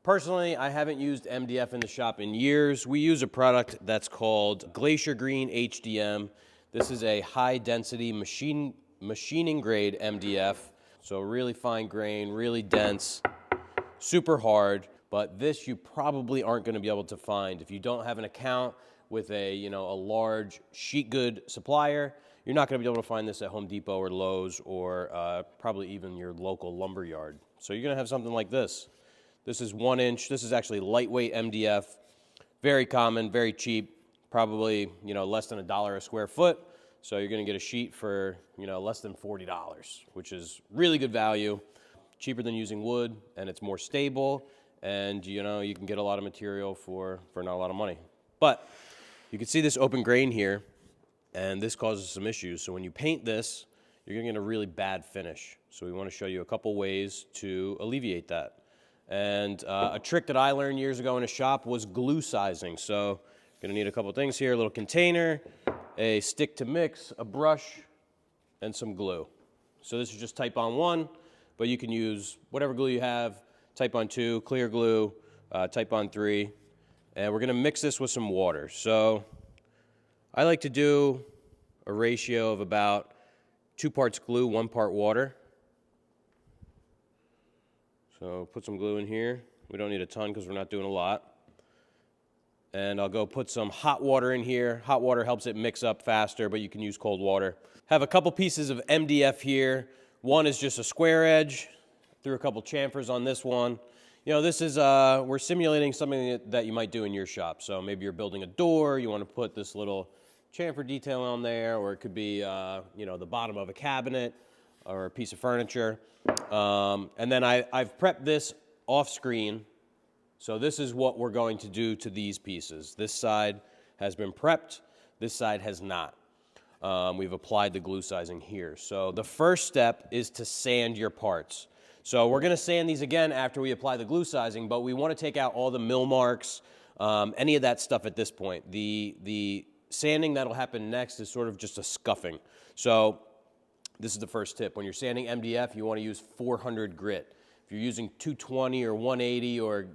Personally, I haven't used MDF in the shop in years. We use a product that's called Glacier Green HDM. This is a high density machining grade MDF. So really fine grain, really dense, super hard. But this you probably aren't going to be able to find if you don't have an account with a large sheet good supplier. You're not going to be able to find this at Home Depot or Lowe's or probably even your local lumber yard. So you're going to have something like this. This is 1 inch. This is actually lightweight MDF. Very common, very cheap. Probably less than $1 a square foot. So you're going to get a sheet for less than $40, which is really good value. Cheaper than using wood, and it's more stable. And you can get a lot of material for not a lot of money. But you can see this open grain here, and this causes some issues. So when you paint this, you're going to get a really bad finish. So we want to show you a couple ways to alleviate that. And a trick that I learned years ago in a shop was glue sizing. So you're going to need a couple things here: a little container, a stick to mix, a brush, and some glue. So this is just type on 1, but you can use whatever glue you have. Type on 2, clear glue, type on 3. And we're going to mix this with some water. So I like to do a ratio of about 2 parts glue, 1 part water. So put some glue in here. We don't need a ton because we're not doing a lot. And I'll go put some hot water in here. Hot water helps it mix up faster, but you can use cold water. Have a couple pieces of MDF here. One is just a square edge. Threw a couple chamfers on this one. This is, we're simulating something that you might do in your shop. So maybe you're building a door, you want to put this little chamfer detail on there, or it could be, the bottom of a cabinet or a piece of furniture. And then I've prepped this off screen. So this is what we're going to do to these pieces. This side has been prepped, this side has not. We've applied the glue sizing here. So the first step is to sand your parts. So we're going to sand these again after we apply the glue sizing, but we want to take out all the mill marks, any of that stuff at this point. The sanding that'll happen next is sort of just a scuffing. So this is the first tip. When you're sanding MDF, you want to use 400 grit. If you're using 220 or 180 or,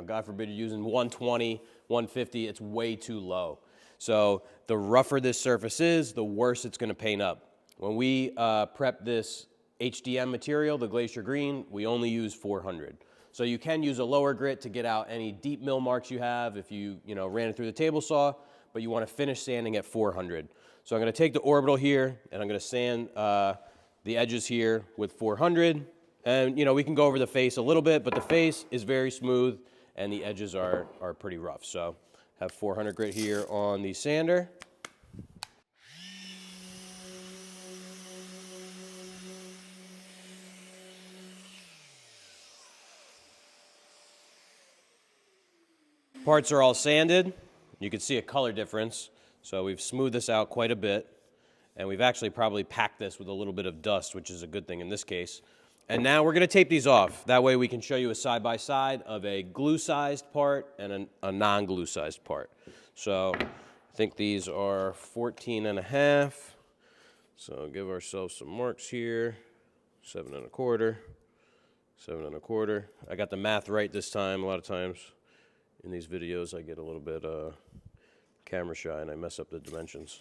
God forbid, you're using 120, 150, it's way too low. So the rougher this surface is, the worse it's going to paint up. When we prep this HDM material, the Glacier Green, we only use 400. So you can use a lower grit to get out any deep mill marks you have if you ran it through the table saw, but you want to finish sanding at 400. So I'm going to take the orbital here and I'm going to sand the edges here with 400. And we can go over the face a little bit, but the face is very smooth and the edges are pretty rough. So have 400 grit here on the sander. Parts are all sanded. You can see a color difference. So we've smoothed this out quite a bit. And we've actually probably packed this with a little bit of dust, which is a good thing in this case. And now we're going to tape these off. That way we can show you a side-by-side of a glue-sized part and a non-glue-sized part. So I think these are 14 and a half. So give ourselves some marks here. 7 1/4, 7 1/4. I got the math right this time. A lot of times in these videos I get a little bit camera shy and I mess up the dimensions.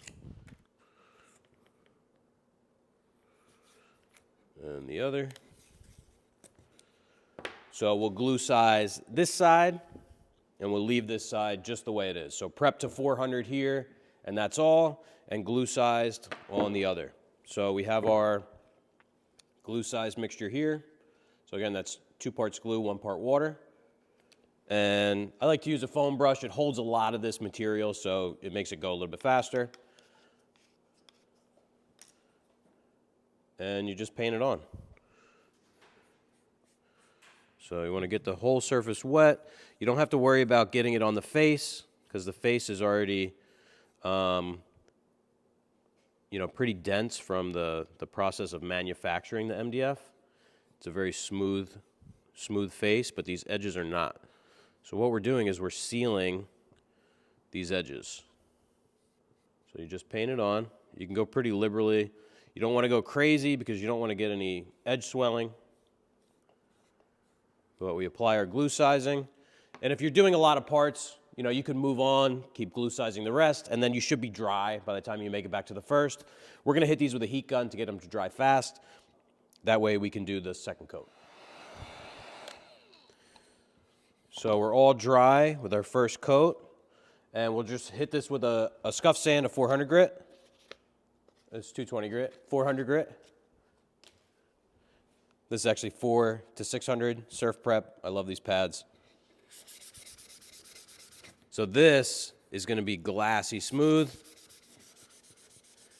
And the other. So we'll glue size this side and we'll leave this side just the way it is. So prep to 400 here and that's all, and glue sized on the other. So we have our glue size mixture here. So again, that's 2 parts glue, 1 part water. And I like to use a foam brush. It holds a lot of this material, so it makes it go a little bit faster. And you just paint it on. So you want to get the whole surface wet. You don't have to worry about getting it on the face because the face is already, pretty dense from the process of manufacturing the MDF. It's a very smooth face, but these edges are not. So what we're doing is we're sealing these edges. So you just paint it on. You can go pretty liberally. You don't want to go crazy because you don't want to get any edge swelling. But we apply our glue sizing. And if you're doing a lot of parts, you know, you can move on, keep glue sizing the rest, and then you should be dry by the time you make it back to the first. We're gonna hit these with a heat gun to get them to dry fast. That way we can do the second coat. So we're all dry with our first coat, and we'll just hit this with a scuff sand, a 400 grit. It's 220 grit, 400 grit. This is actually 4 to 600 surf prep. I love these pads. So this is going to be glassy smooth,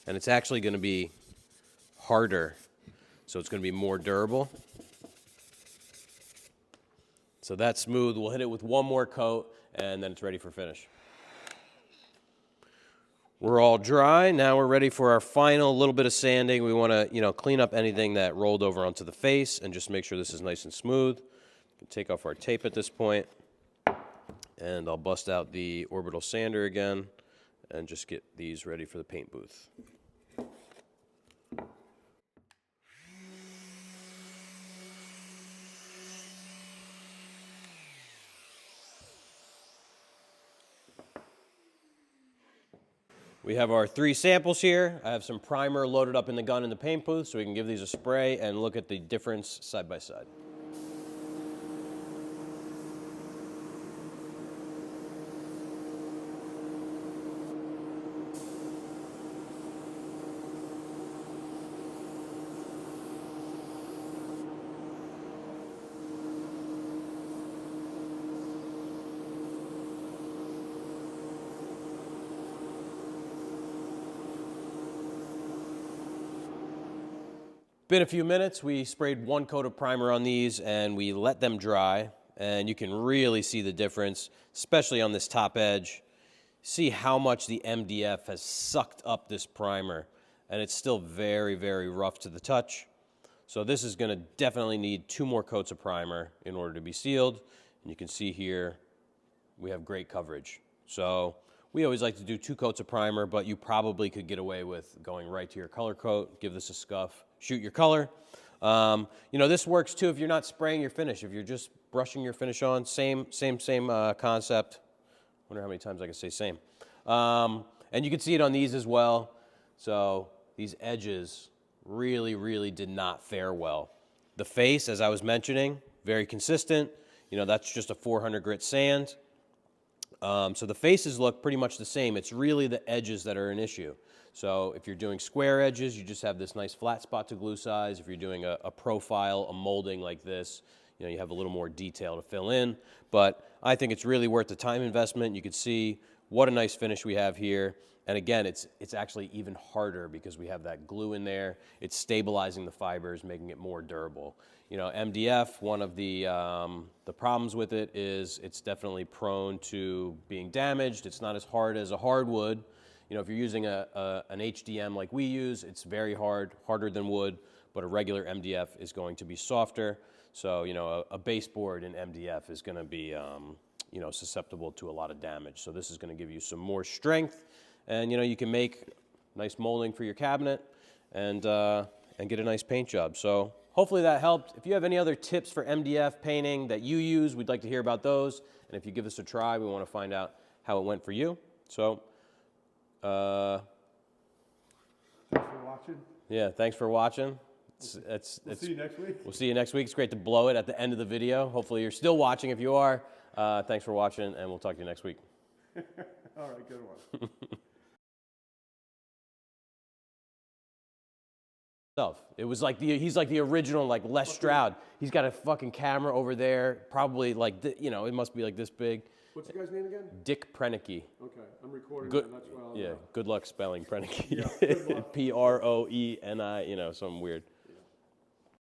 and it's actually going to be harder, so it's going to be more durable. So that's smooth. We'll hit it with one more coat, and then it's ready for finish. We're all dry. Now we're ready for our final little bit of sanding. We want to, you know, clean up anything that rolled over onto the face and just make sure this is nice and smooth. We can take off our tape at this point. And I'll bust out the orbital sander again and just get these ready for the paint booth. We have our 3 samples here. I have some primer loaded up in the gun in the paint booth so we can give these a spray and look at the difference side by side. Been a few minutes. We sprayed 1 coat of primer on these and we let them dry, and you can really see the difference, especially on this top edge. See how much the MDF has sucked up this primer, and it's still very, very rough to the touch. So this is going to definitely need 2 more coats of primer in order to be sealed. And you can see here we have great coverage. So we always like to do 2 coats of primer, but you probably could get away with going right to your color coat, give this a scuff, shoot your color. You know, this works too if you're not spraying your finish. If you're just brushing your finish on, same concept. Wonder how many times I can say same. And you can see it on these as well. So these edges really, really did not fare well. The face, as I was mentioning, very consistent. You know, that's just a 400 grit sand. So the faces look pretty much the same. It's really the edges that are an issue. So if you're doing square edges, you just have this nice flat spot to glue size. If you're doing a profile, a molding like this, you know, you have a little more detail to fill in. But I think it's really worth the time investment. You can see what a nice finish we have here. And again, it's actually even harder because we have that glue in there. It's stabilizing the fibers, making it more durable. You know, MDF, one of the problems with it is it's definitely prone to being damaged. It's not as hard as a hardwood. You know, if you're using an HDM like we use, it's very hard, harder than wood, but a regular MDF is going to be softer. So, you know, a baseboard in MDF is going to be, you know, susceptible to a lot of damage. So this is going to give you some more strength, and, you know, you can make nice molding for your cabinet and get a nice paint job. So hopefully that helped. If you have any other tips for MDF painting that you use, we'd like to hear about those. And if you give us a try, we want to find out how it went for you. So, thanks for watching. Yeah, thanks for watching. We'll see you next week. We'll see you next week. It's great to blow it at the end of the video. Hopefully you're still watching. If you are, thanks for watching, and we'll talk to you next week. All right, good one. It was like he's like the original, like Les Stroud. He's got a fucking camera over there, probably like, you know, it must be like this big. What's the guy's name again? Dick Prenicky. Okay, I'm recording Good, that. That's why yeah, good luck spelling Prenicky. Yeah, good luck. P-R-O-E-N-I, you know, something weird.